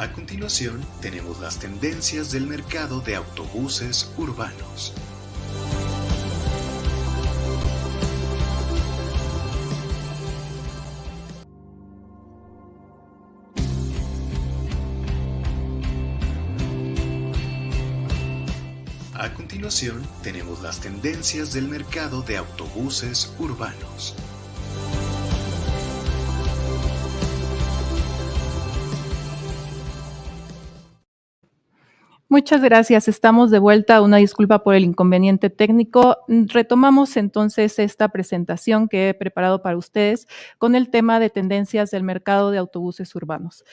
A continuación, tenemos las tendencias del mercado de autobuses urbanos. A continuación, tenemos las tendencias del mercado de autobuses urbanos. Muchas gracias. Estamos de vuelta. Una disculpa por el inconveniente técnico. Retomamos entonces esta presentación que he preparado para ustedes con el tema de tendencias del mercado de autobuses urbanos.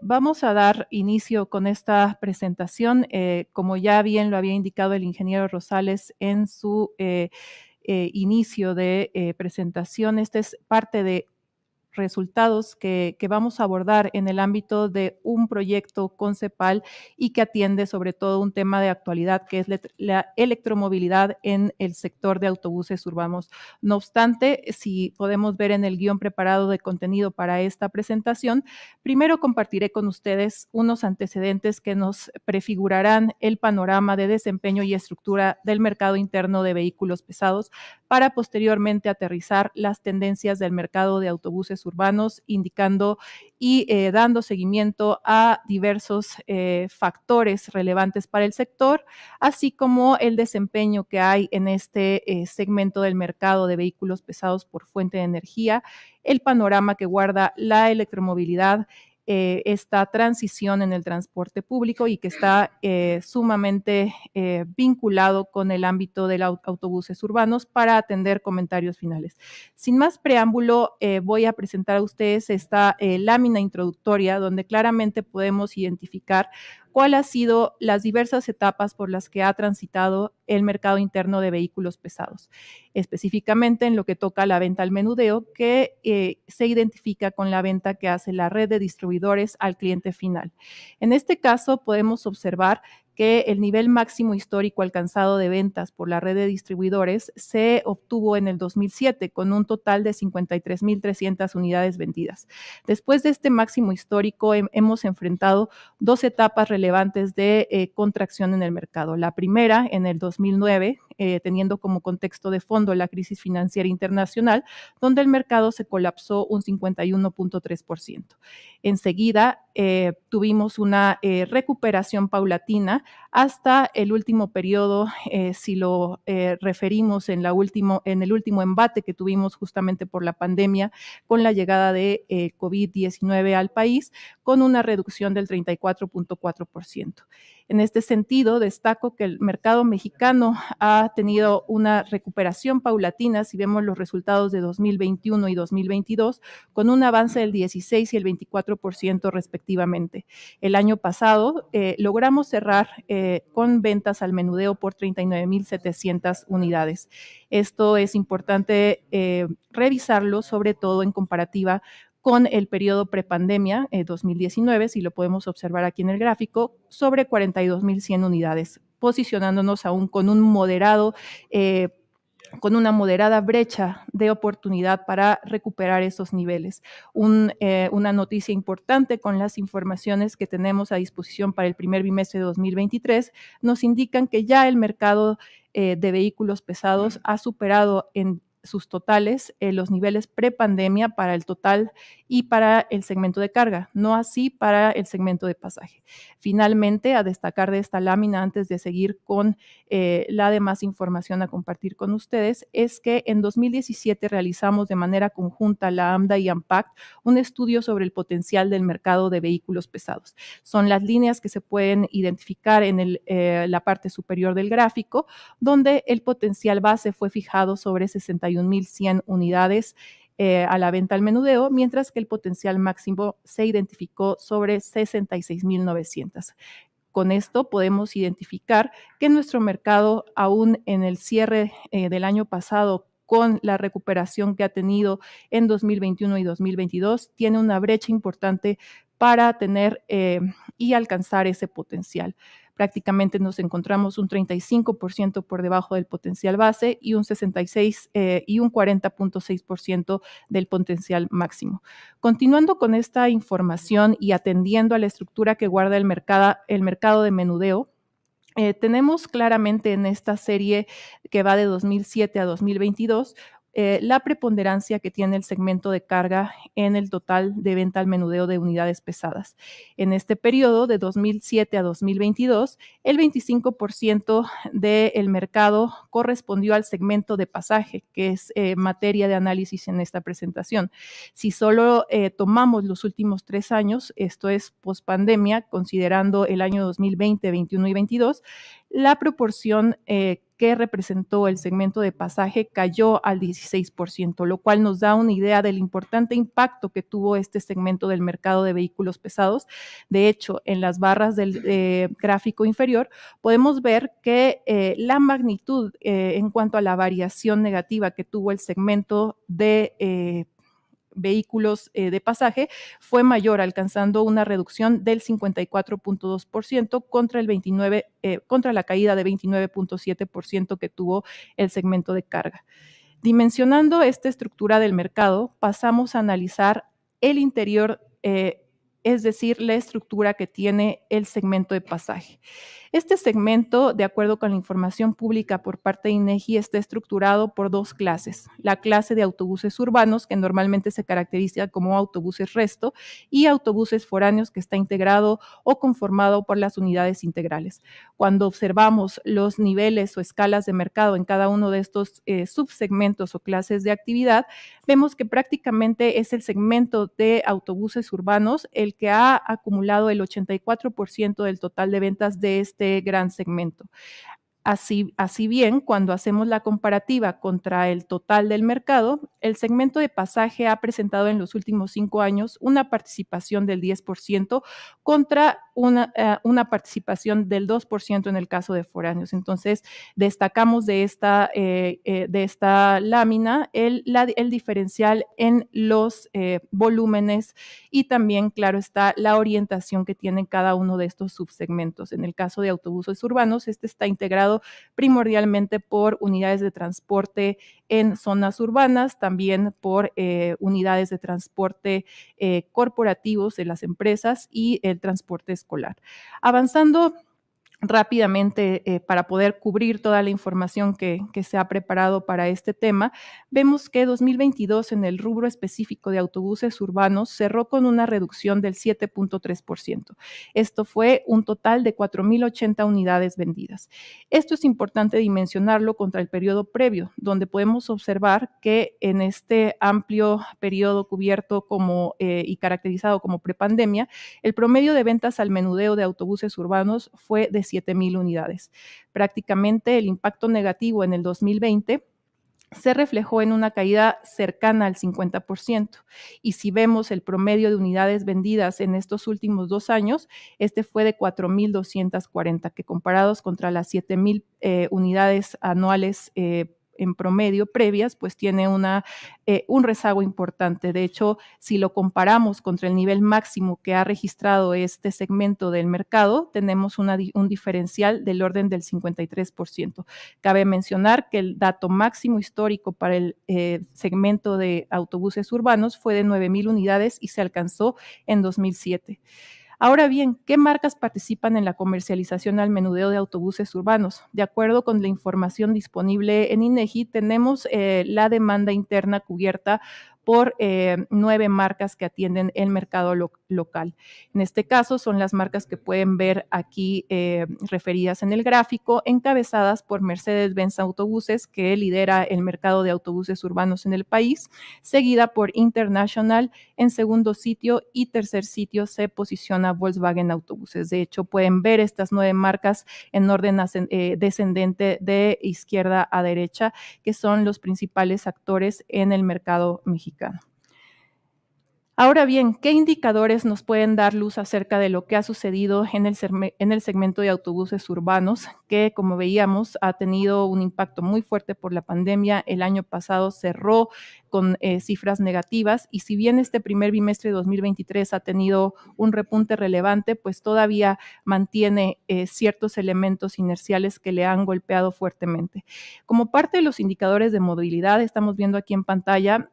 Vamos a dar inicio con esta presentación. Como ya bien lo había indicado el ingeniero Rosales en su inicio de presentación, esta es parte de resultados que vamos a abordar en el ámbito de un proyecto concepal y que atiende sobre todo un tema de actualidad que es la electromovilidad en el sector de autobuses urbanos. No obstante, si podemos ver en el guión preparado de contenido para esta presentación, primero compartiré con ustedes unos antecedentes que nos prefigurarán el panorama de desempeño y estructura del mercado interno de vehículos pesados para posteriormente aterrizar las tendencias del mercado de autobuses urbanos, indicando y dando seguimiento a diversos factores relevantes para el sector, así como el desempeño que hay en este segmento del mercado de vehículos pesados por fuente de energía, el panorama que guarda la electromovilidad, esta transición en el transporte público y que está sumamente vinculado con el ámbito de los autobuses urbanos para atender comentarios finales. Sin más preámbulo, voy a presentar a ustedes esta lámina introductoria donde claramente podemos identificar cuáles han sido las diversas etapas por las que ha transitado el mercado interno de vehículos pesados, específicamente en lo que toca a la venta al menudeo, que se identifica con la venta que hace la red de distribuidores al cliente final. En este caso, podemos observar que el nivel máximo histórico alcanzado de ventas por la red de distribuidores se obtuvo en el 2007 con un total de 53,300 unidades vendidas. Después de este máximo histórico hemos enfrentado dos etapas relevantes de contracción en el mercado. La primera en el 2009, teniendo como contexto de fondo la crisis financiera internacional, donde el mercado se colapsó un 51.3%. Enseguida tuvimos una recuperación paulatina hasta el último periodo, si lo referimos en el último embate que tuvimos justamente por la pandemia con la llegada de COVID-19 al país, con una reducción del 34.4%. En este sentido, destaco que el mercado mexicano ha tenido una recuperación paulatina, si vemos los resultados de 2021 y 2022, con un avance del 16 y el 24% respectivamente. El año pasado logramos cerrar con ventas al menudeo por 39,700 unidades. Esto es importante revisarlo, sobre todo en comparativa con el periodo prepandemia, 2019, si lo podemos observar aquí en el gráfico, sobre 42,100 unidades, posicionándonos aún con una moderada brecha de oportunidad para recuperar esos niveles. Una noticia importante con las informaciones que tenemos a disposición para el primer bimestre de 2023 nos indican que ya el mercado de vehículos pesados ha superado en sus totales los niveles prepandemia para el total y para el segmento de carga, no así para el segmento de pasaje. Finalmente, a destacar de esta lámina, antes de seguir con la demás información a compartir con ustedes, es que en 2017 realizamos de manera conjunta la AMDA y AMPAC un estudio sobre el potencial del mercado de vehículos pesados. Son las líneas que se pueden identificar en la parte superior del gráfico, donde el potencial base fue fijado sobre 61,100 unidades a la venta al menudeo, mientras que el potencial máximo se identificó sobre 66,900. Con esto podemos identificar que nuestro mercado, aún en el cierre del año pasado, con la recuperación que ha tenido en 2021 y 2022, tiene una brecha importante para tener y alcanzar ese potencial. Prácticamente nos encontramos un 35% por debajo del potencial base y un 66 y un 40.6% del potencial máximo. Continuando con esta información y atendiendo a la estructura que guarda el mercado de menudeo, tenemos claramente en esta serie que va de 2007 a 2022 la preponderancia que tiene el segmento de carga en el total de venta al menudeo de unidades pesadas. En este periodo de 2007 a 2022, el 25% del mercado correspondió al segmento de pasaje, que es materia de análisis en esta presentación. Si solo tomamos los últimos 3 años, esto es pospandemia, considerando el año 2020, 21 y 22, la proporción que representó el segmento de pasaje cayó al 16%, lo cual nos da una idea del importante impacto que tuvo este segmento del mercado de vehículos pesados. De hecho, en las barras del gráfico inferior podemos ver que la magnitud en cuanto a la variación negativa que tuvo el segmento de vehículos de pasaje fue mayor, alcanzando una reducción del 54.2% contra la caída de 29.7% que tuvo el segmento de carga. Dimensionando esta estructura del mercado, pasamos a analizar el interior, es decir, la estructura que tiene el segmento de pasaje. Este segmento, de acuerdo con la información pública por parte de INEGI, está estructurado por 2 clases. La clase de autobuses urbanos, que normalmente se caracteriza como autobuses resto, y autobuses foráneos, que está integrado o conformado por las unidades integrales. Cuando observamos los niveles o escalas de mercado en cada uno de estos subsegmentos o clases de actividad, vemos que prácticamente es el segmento de autobuses urbanos el que ha acumulado el 84% del total de ventas de este gran segmento. Así bien, cuando hacemos la comparativa contra el total del mercado, el segmento de pasaje ha presentado en los últimos 5 años una participación del 10% contra una participación del 2% en el caso de foráneos. Entonces, destacamos de esta lámina el diferencial en los volúmenes y también, claro está, la orientación que tienen cada uno de estos subsegmentos. En el caso de autobuses urbanos, este está integrado primordialmente por unidades de transporte en zonas urbanas, también por unidades de transporte corporativos de las empresas y el transporte escolar. Avanzando rápidamente para poder cubrir toda la información que se ha preparado para este tema, vemos que 2022 en el rubro específico de autobuses urbanos cerró con una reducción del 7.3%. Esto fue un total de 4.080 unidades vendidas. Esto es importante dimensionarlo contra el periodo previo, donde podemos observar que en este amplio periodo cubierto y caracterizado como prepandemia, el promedio de ventas al menudeo de autobuses urbanos fue de 7,000 unidades. Prácticamente el impacto negativo en el 2020 se reflejó en una caída cercana al 50%. Y si vemos el promedio de unidades vendidas en estos últimos 2 años, este fue de 4,240, que comparados contra las 7,000 unidades anuales en promedio previas, pues tiene un rezago importante. De hecho, si lo comparamos contra el nivel máximo que ha registrado este segmento del mercado, tenemos un diferencial del orden del 53%. Cabe mencionar que el dato máximo histórico para el segmento de autobuses urbanos fue de 9,000 unidades y se alcanzó en 2007. Ahora bien, ¿qué marcas participan en la comercialización al menudeo de autobuses urbanos? De acuerdo con la información disponible en INEGI, tenemos la demanda interna cubierta por 9 marcas que atienden el mercado local. En este caso son las marcas que pueden ver aquí referidas en el gráfico, encabezadas por Mercedes-Benz Autobuses, que lidera el mercado de autobuses urbanos en el país, seguida por International en segundo sitio y tercer sitio se posiciona Volkswagen Autobuses. De hecho, pueden ver estas 9 marcas en orden descendente de izquierda a derecha, que son los principales actores en el mercado mexicano. Ahora bien, ¿qué indicadores nos pueden dar luz acerca de lo que ha sucedido en el segmento de autobuses urbanos, que, como veíamos, ha tenido un impacto muy fuerte por la pandemia? El año pasado cerró con cifras negativas, y si bien este primer bimestre de 2023 ha tenido un repunte relevante, pues todavía mantiene ciertos elementos inerciales que le han golpeado fuertemente. Como parte de los indicadores de movilidad, estamos viendo aquí en pantalla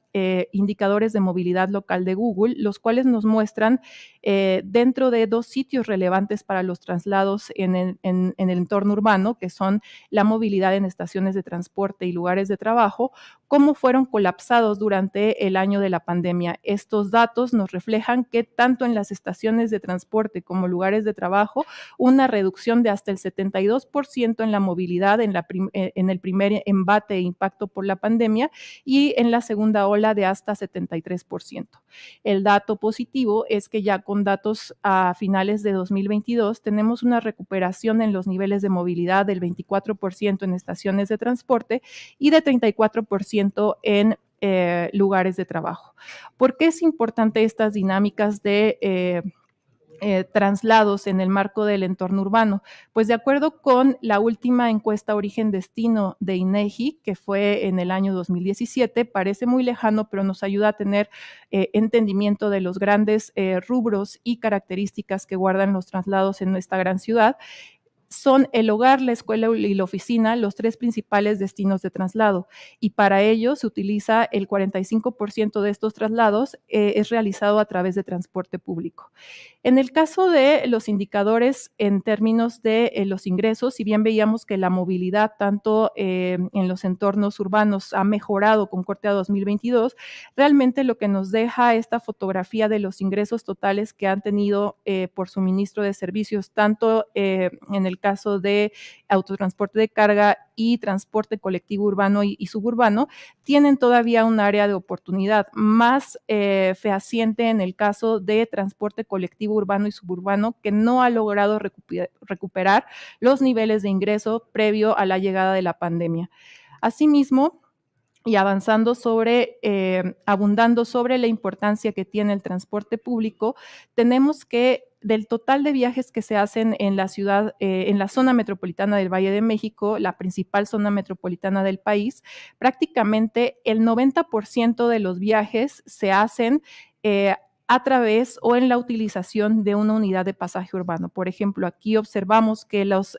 indicadores de movilidad local de Google, los cuales nos muestran dentro de dos sitios relevantes para los traslados en el entorno urbano, que son la movilidad en estaciones de transporte y lugares de trabajo, cómo fueron colapsados durante el año de la pandemia. Estos datos nos reflejan que tanto en las estaciones de transporte como lugares de trabajo, una reducción de hasta el 72% en la movilidad en el primer embate e impacto por la pandemia, y en la segunda ola de hasta 73%. El dato positivo es que ya con datos a finales de 2022 tenemos una recuperación en los niveles de movilidad del 24% en estaciones de transporte y de 34% en lugares de trabajo. ¿Por qué es importante estas dinámicas de traslados en el marco del entorno urbano? Pues de acuerdo con la última encuesta origen-destino de INEGI, que fue en el año 2017, parece muy lejano, pero nos ayuda a tener entendimiento de los grandes rubros y características que guardan los traslados en esta gran ciudad. Son el hogar, la escuela y la oficina los tres principales destinos de traslado, y para ello se utiliza el 45% de estos traslados es realizado a través de transporte público. En el caso de los indicadores en términos de los ingresos, si bien veíamos que la movilidad tanto en los entornos urbanos ha mejorado con corte a 2022, realmente lo que nos deja esta fotografía de los ingresos totales que han tenido por suministro de servicios, tanto en el caso de autotransporte de carga y transporte colectivo urbano y suburbano, tienen todavía un área de oportunidad más fehaciente en el caso de transporte colectivo urbano y suburbano, que no ha logrado recuperar los niveles de ingreso previo a la llegada de la pandemia. Asimismo, y abundando sobre la importancia que tiene el transporte público, tenemos que del total de viajes que se hacen en la ciudad, en la zona metropolitana del Valle de México, la principal zona metropolitana del país, prácticamente el 90% de los viajes se hacen a través o en la utilización de una unidad de pasaje urbano. Por ejemplo, aquí observamos que las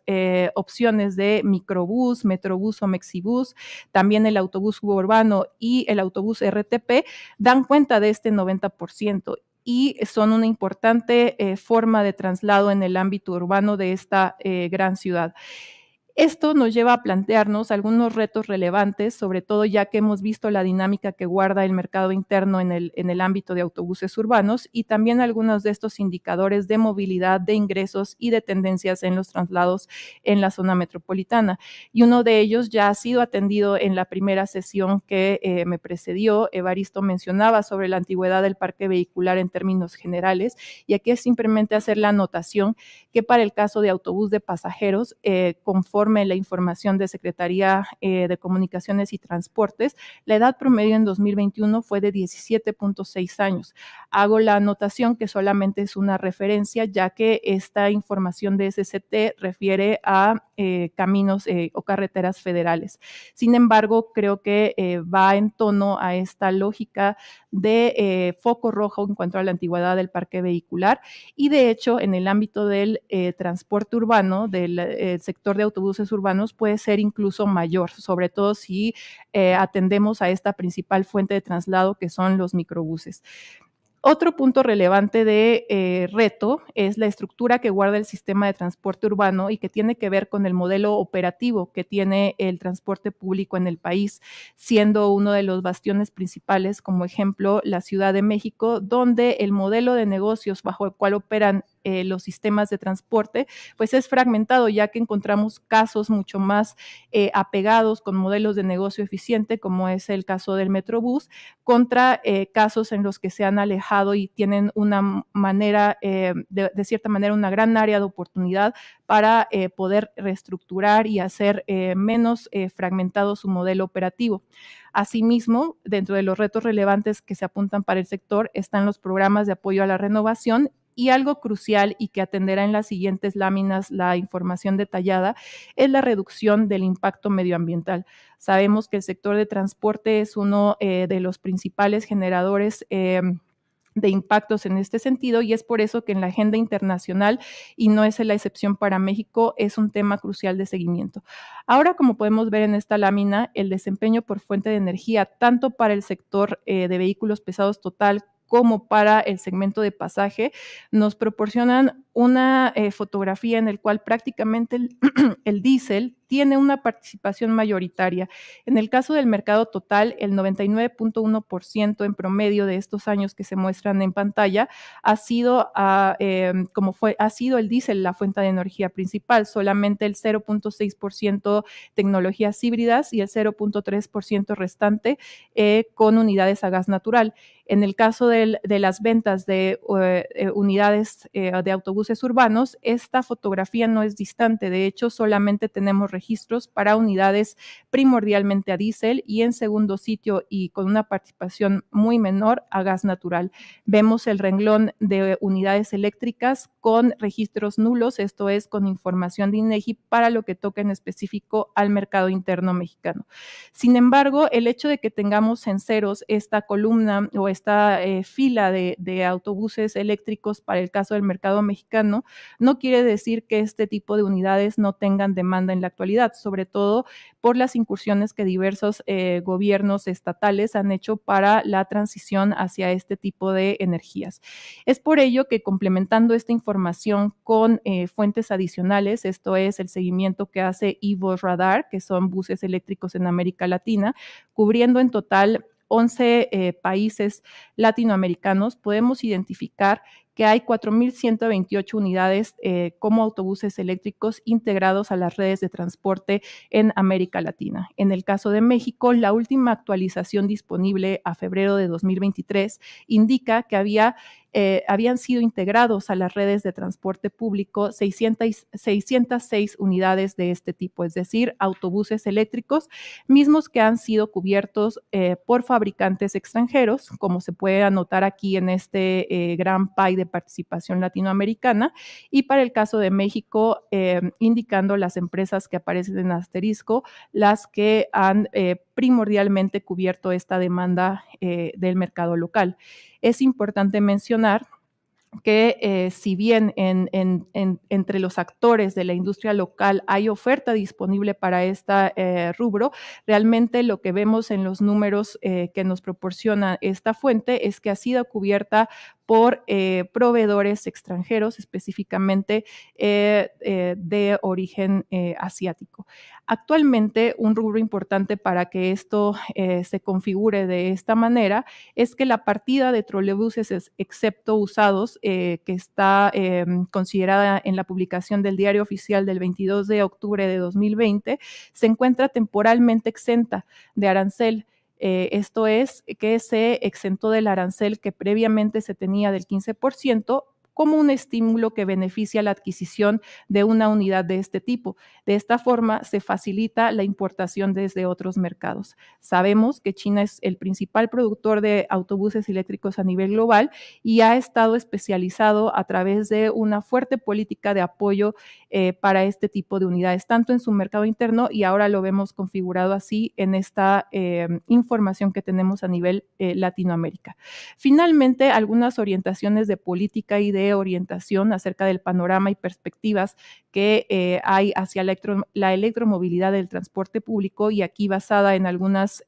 opciones de microbús, metrobús o mexibús, también el autobús suburbano y el autobús RTP dan cuenta de este 90% y son una importante forma de traslado en el ámbito urbano de esta gran ciudad. Esto nos lleva a plantearnos algunos retos relevantes, sobre todo ya que hemos visto la dinámica que guarda el mercado interno en el ámbito de autobuses urbanos, y también algunos de estos indicadores de movilidad, de ingresos y de tendencias en los traslados en la zona metropolitana. Y uno de ellos ya ha sido atendido en la primera sesión que me precedió. Evaristo mencionaba sobre la antigüedad del parque vehicular en términos generales, y aquí es simplemente hacer la anotación que para el caso de autobús de pasajeros, conforme la información de Secretaría de Comunicaciones y Transportes, la edad promedio en 2021 fue de 17.6 años. Hago la anotación que solamente es una referencia, ya que esta información de SCT refiere a caminos o carreteras federales. Sin embargo, creo que va en tono a esta lógica de foco rojo en cuanto a la antigüedad del parque vehicular, y de hecho en el ámbito del transporte urbano, del sector de autobuses urbanos, puede ser incluso mayor, sobre todo si atendemos a esta principal fuente de traslado que son los microbuses. Otro punto relevante de reto es la estructura que guarda el sistema de transporte urbano y que tiene que ver con el modelo operativo que tiene el transporte público en el país, siendo uno de los bastiones principales, como ejemplo, la Ciudad de México, donde el modelo de negocios bajo el cual operan los sistemas de transporte, pues es fragmentado, ya que encontramos casos mucho más apegados con modelos de negocio eficiente, como es el caso del Metrobús, contra casos en los que se han alejado y tienen una manera, de cierta manera, una gran área de oportunidad para poder reestructurar y hacer menos fragmentado su modelo operativo. Asimismo, dentro de los retos relevantes que se apuntan para el sector están los programas de apoyo a la renovación y algo crucial y que atenderá en las siguientes láminas la información detallada es la reducción del impacto medioambiental. Sabemos que el sector de transporte es uno de los principales generadores de impactos en este sentido y es por eso que en la agenda internacional, y no es la excepción para México, es un tema crucial de seguimiento. Ahora, como podemos ver en esta lámina, el desempeño por fuente de energía, tanto para el sector de vehículos pesados total como para el segmento de pasaje, nos proporcionan una fotografía en el cual prácticamente el diésel tiene una participación mayoritaria. En el caso del mercado total, el 99.1% en promedio de estos años que se muestran en pantalla ha sido el diésel la fuente de energía principal, solamente el 0.6% tecnologías híbridas y el 0.3% restante con unidades a gas natural. En el caso de las ventas de unidades de autobuses urbanos, esta fotografía no es distante. De hecho, solamente tenemos registros para unidades primordialmente a diésel y en segundo sitio y con una participación muy menor a gas natural. Vemos el renglón de unidades eléctricas con registros nulos, esto es con información de INEGI para lo que toca en específico al mercado interno mexicano. Sin embargo, el hecho de que tengamos en ceros esta columna o esta fila de autobuses eléctricos para el caso del mercado mexicano no quiere decir que este tipo de unidades no tengan demanda en la actualidad, sobre todo por las incursiones que diversos gobiernos estatales han hecho para la transición hacia este tipo de energías. Es por ello que complementando esta información con fuentes adicionales, esto es el seguimiento que hace Evo Radar, que son buses eléctricos en América Latina, cubriendo en total 11 países latinoamericanos, podemos identificar que hay 4.128 unidades como autobuses eléctricos integrados a las redes de transporte en América Latina. En el caso de México, la última actualización disponible a febrero de 2023 indica que habían sido integrados a las redes de transporte público 606 unidades de este tipo, es decir, autobuses eléctricos, mismos que han sido cubiertos por fabricantes extranjeros, como se puede anotar aquí en este gran pie de participación latinoamericana, y para el caso de México, indicando las empresas que aparecen en asterisco, las que han primordialmente cubierto esta demanda del mercado local. Es importante mencionar que si bien entre los actores de la industria local hay oferta disponible para este rubro, realmente lo que vemos en los números que nos proporciona esta fuente es que ha sido cubierta por proveedores extranjeros, específicamente de origen asiático. Actualmente, un rubro importante para que esto se configure de esta manera es que la partida de trolebuses, excepto usados, que está considerada en la publicación del Diario Oficial del 22 de octubre de 2020, se encuentra temporalmente exenta de arancel. Esto es que se exentó del arancel que previamente se tenía del 15%, como un estímulo que beneficia la adquisición de una unidad de este tipo. De esta forma, se facilita la importación desde otros mercados. Sabemos que China es el principal productor de autobuses eléctricos a nivel global y ha estado especializado a través de una fuerte política de apoyo para este tipo de unidades, tanto en su mercado interno y ahora lo vemos configurado así en esta información que tenemos a nivel Latinoamérica. Finalmente, algunas orientaciones de política y de orientación acerca del panorama y perspectivas que hay hacia la electromovilidad del transporte público y aquí basada en algunas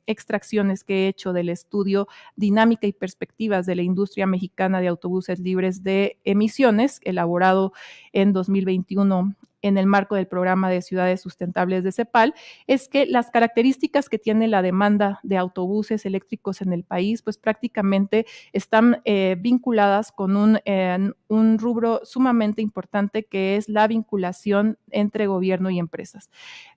extracciones que he hecho del estudio Dinámica y Perspectivas de la Industria Mexicana de Autobuses Libres de Emisiones, elaborado en 2021 en el marco del programa de ciudades sustentables de CEPAL, es que las características que tiene la demanda de autobuses eléctricos en el país, pues prácticamente están vinculadas con un rubro sumamente importante, que es la vinculación entre gobierno y empresas.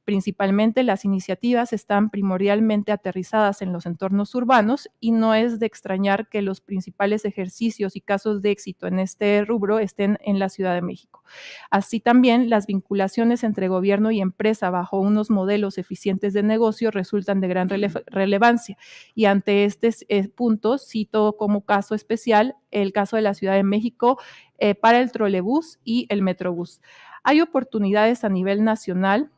Principalmente las iniciativas están primordialmente aterrizadas en los entornos urbanos y no es de extrañar que los principales ejercicios y casos de éxito en este rubro estén en la Ciudad de México. Así también las vinculaciones entre gobierno y empresa bajo unos modelos eficientes de negocio resultan de gran relevancia, y ante este punto cito como caso especial el caso de la Ciudad de México para el trolebús y el metrobús. Hay oportunidades a nivel nacional,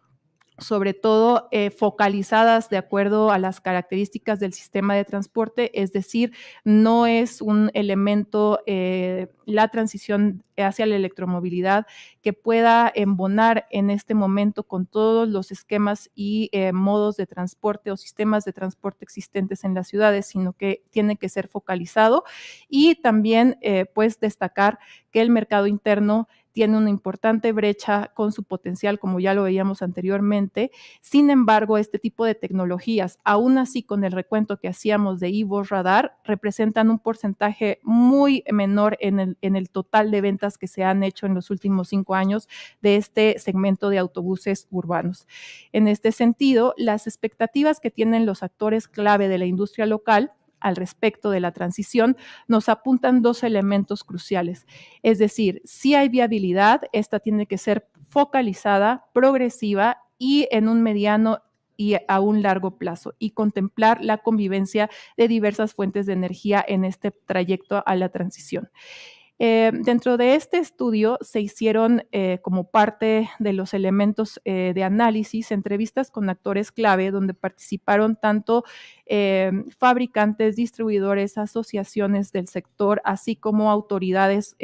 sobre todo focalizadas de acuerdo a las características del sistema de transporte, es decir, no es un elemento la transición hacia la electromovilidad que pueda embonar en este momento con todos los esquemas y modos de transporte o sistemas de transporte existentes en las ciudades, sino que tiene que ser focalizado. Y también pues destacar que el mercado interno tiene una importante brecha con su potencial, como ya lo veíamos anteriormente. Sin embargo, este tipo de tecnologías, aún así con el recuento que hacíamos de eVoz Radar, representan un porcentaje muy menor en el total de ventas que se han hecho en los últimos 5 años de este segmento de autobuses urbanos. En este sentido, las expectativas que tienen los actores clave de la industria local al respecto de la transición nos apuntan 2 elementos cruciales. Es decir, si hay viabilidad, esta tiene que ser focalizada, progresiva y en un mediano y a un largo plazo, y contemplar la convivencia de diversas fuentes de energía en este trayecto a la transición. Dentro de este estudio se hicieron como parte de los elementos de análisis entrevistas con actores clave, donde participaron tanto fabricantes, distribuidores, asociaciones del sector, así como autoridades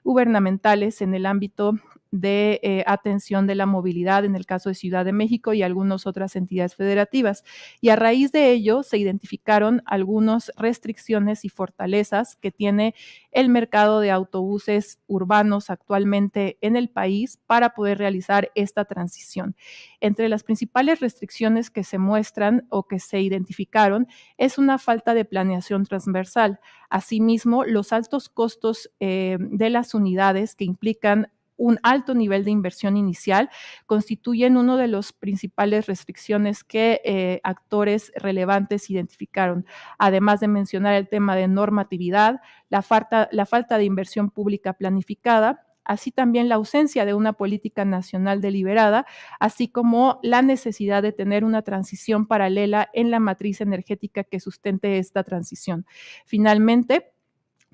gubernamentales en el ámbito de atención de la movilidad, en el caso de Ciudad de México y algunas otras entidades federativas. Y a raíz de ello se identificaron algunas restricciones y fortalezas que tiene el mercado de autobuses urbanos actualmente en el país para poder realizar esta transición. Entre las principales restricciones que se muestran o que se identificaron es una falta de planeación transversal. Asimismo, los altos costos de las unidades, que implican un alto nivel de inversión inicial, constituyen una de las principales restricciones que actores relevantes identificaron, además de mencionar el tema de normatividad, la falta de inversión pública planificada, así también la ausencia de una política nacional deliberada, así como la necesidad de tener una transición paralela en la matriz energética que sustente esta transición. Finalmente,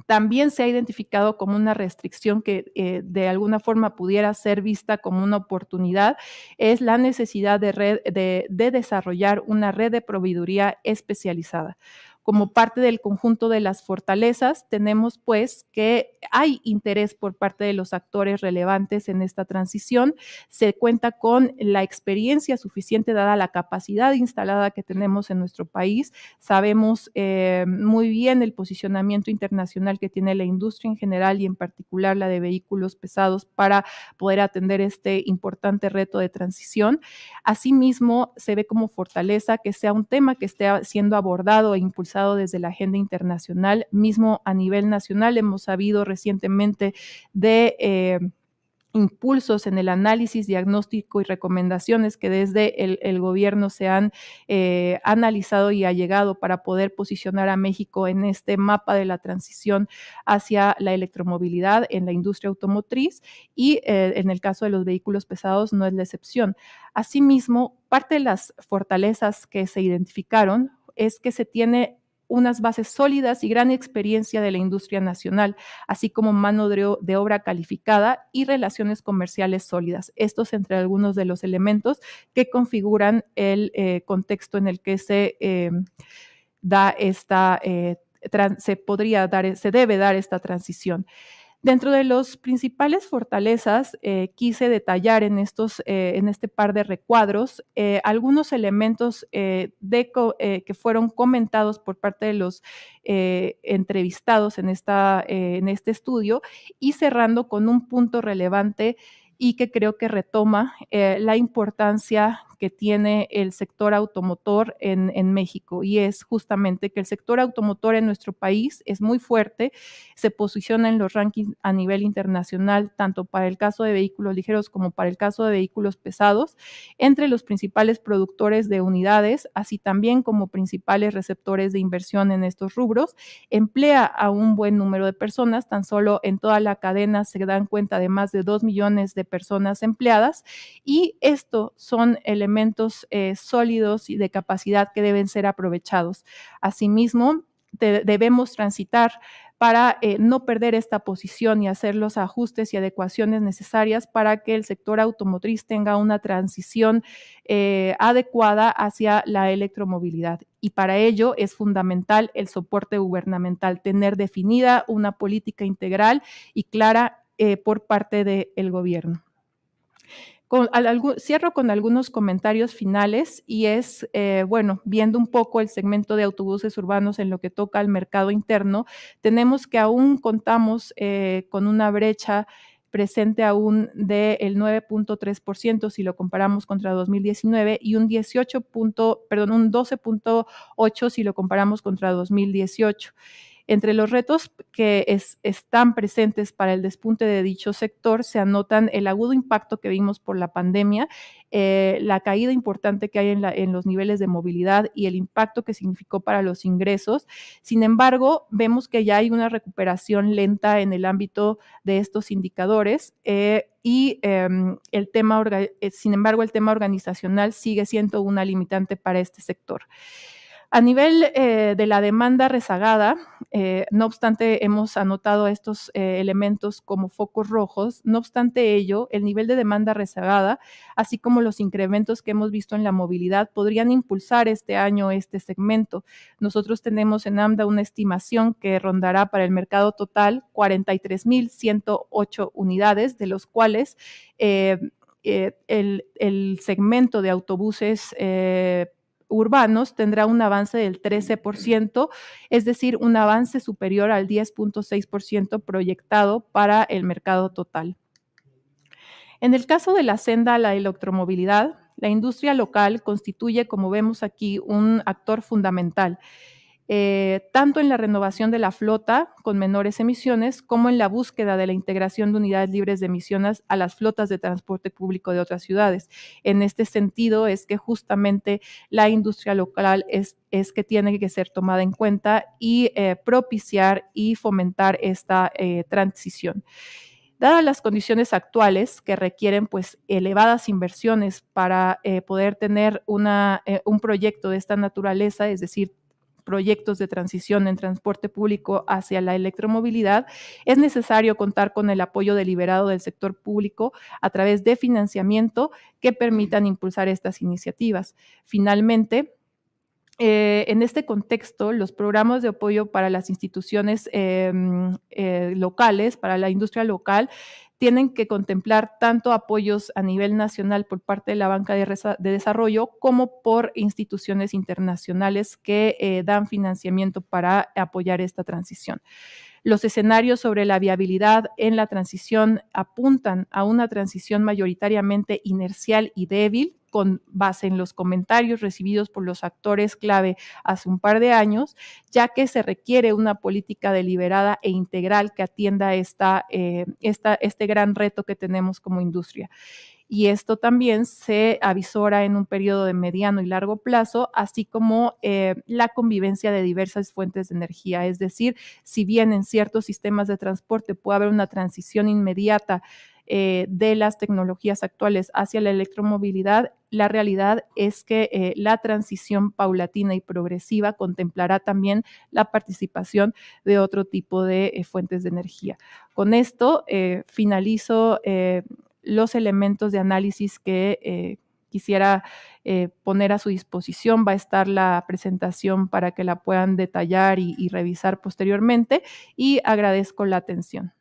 también se ha identificado como una restricción que de alguna forma pudiera ser vista como una oportunidad, es la necesidad de desarrollar una red de proveeduría especializada. Como parte del conjunto de las fortalezas, tenemos pues que hay interés por parte de los actores relevantes en esta transición. Se cuenta con la experiencia suficiente dada la capacidad instalada que tenemos en nuestro país. Sabemos muy bien el posicionamiento internacional que tiene la industria en general y en particular la de vehículos pesados para poder atender este importante reto de transición. Asimismo, se ve como fortaleza que sea un tema que esté siendo abordado e impulsado desde la agenda internacional. Mismo a nivel nacional hemos sabido recientemente de impulsos en el análisis, diagnóstico y recomendaciones que desde el gobierno se han analizado y ha llegado para poder posicionar a México en este mapa de la transición hacia la electromovilidad en la industria automotriz, y en el caso de los vehículos pesados no es la excepción. Asimismo, parte de las fortalezas que se identificaron es que se tiene unas bases sólidas y gran experiencia de la industria nacional, así como mano de obra calificada y relaciones comerciales sólidas. Estos entre algunos de los elementos que configuran el contexto en el que se da esta, se debe dar esta transición. Dentro de los principales fortalezas, quise detallar en este par de recuadros algunos elementos que fueron comentados por parte de los entrevistados en este estudio, y cerrando con un punto relevante y que creo que retoma la importancia que tiene el sector automotor en México, y es justamente que el sector automotor en nuestro país es muy fuerte, se posiciona en los rankings a nivel internacional, tanto para el caso de vehículos ligeros como para el caso de vehículos pesados, entre los principales productores de unidades, así también como principales receptores de inversión en estos rubros, emplea a un buen número de personas, tan solo en toda la cadena se dan cuenta de más de 2 millones de personas empleadas, y esto son elementos sólidos y de capacidad que deben ser aprovechados. Asimismo, debemos transitar para no perder esta posición y hacer los ajustes y adecuaciones necesarias para que el sector automotriz tenga una transición adecuada hacia la electromovilidad. Y para ello es fundamental el soporte gubernamental, tener definida una política integral y clara por parte del gobierno. Cierro con algunos comentarios finales y es, bueno, viendo un poco el segmento de autobuses urbanos en lo que toca al mercado interno, tenemos que aún contamos con una brecha presente aún del 9.3% si lo comparamos contra 2019 y un 12.8% si lo comparamos contra 2018. Entre los retos que están presentes para el despunte de dicho sector se anotan el agudo impacto que vimos por la pandemia, la caída importante que hay en los niveles de movilidad y el impacto que significó para los ingresos. Sin embargo, vemos que ya hay una recuperación lenta en el ámbito de estos indicadores sin embargo, el tema organizacional sigue siendo una limitante para este sector. A nivel de la demanda rezagada, no obstante, hemos anotado estos elementos como focos rojos. No obstante ello, el nivel de demanda rezagada, así como los incrementos que hemos visto en la movilidad, podrían impulsar este año este segmento. Nosotros tenemos en AMDA una estimación que rondará para el mercado total 43,108 unidades, de los cuales el segmento de autobuses urbanos tendrá un avance del 13%, es decir, un avance superior al 10.6% proyectado para el mercado total. En el caso de la senda a la electromovilidad, la industria local constituye, como vemos aquí, un actor fundamental, tanto en la renovación de la flota con menores emisiones como en la búsqueda de la integración de unidades libres de emisiones a las flotas de transporte público de otras ciudades. En este sentido es que justamente la industria local es que tiene que ser tomada en cuenta y propiciar y fomentar esta transición. Dadas las condiciones actuales que requieren pues elevadas inversiones para poder tener un proyecto de esta naturaleza, es decir, proyectos de transición en transporte público hacia la electromovilidad, es necesario contar con el apoyo deliberado del sector público a través de financiamiento que permitan impulsar estas iniciativas. Finalmente, en este contexto, los programas de apoyo para las instituciones locales, para la industria local, tienen que contemplar tanto apoyos a nivel nacional por parte de la banca de desarrollo como por instituciones internacionales que dan financiamiento para apoyar esta transición. Los escenarios sobre la viabilidad en la transición apuntan a una transición mayoritariamente inercial y débil, con base en los comentarios recibidos por los actores clave hace un par de años, ya que se requiere una política deliberada e integral que atienda este gran reto que tenemos como industria. Y esto también se avisora en un periodo de mediano y largo plazo, así como la convivencia de diversas fuentes de energía. Es decir, si bien en ciertos sistemas de transporte puede haber una transición inmediata de las tecnologías actuales hacia la electromovilidad, la realidad es que la transición paulatina y progresiva contemplará también la participación de otro tipo de fuentes de energía. Con esto finalizo los elementos de análisis que quisiera poner a su disposición. Va a estar la presentación para que la puedan detallar y revisar posteriormente, y agradezco la atención.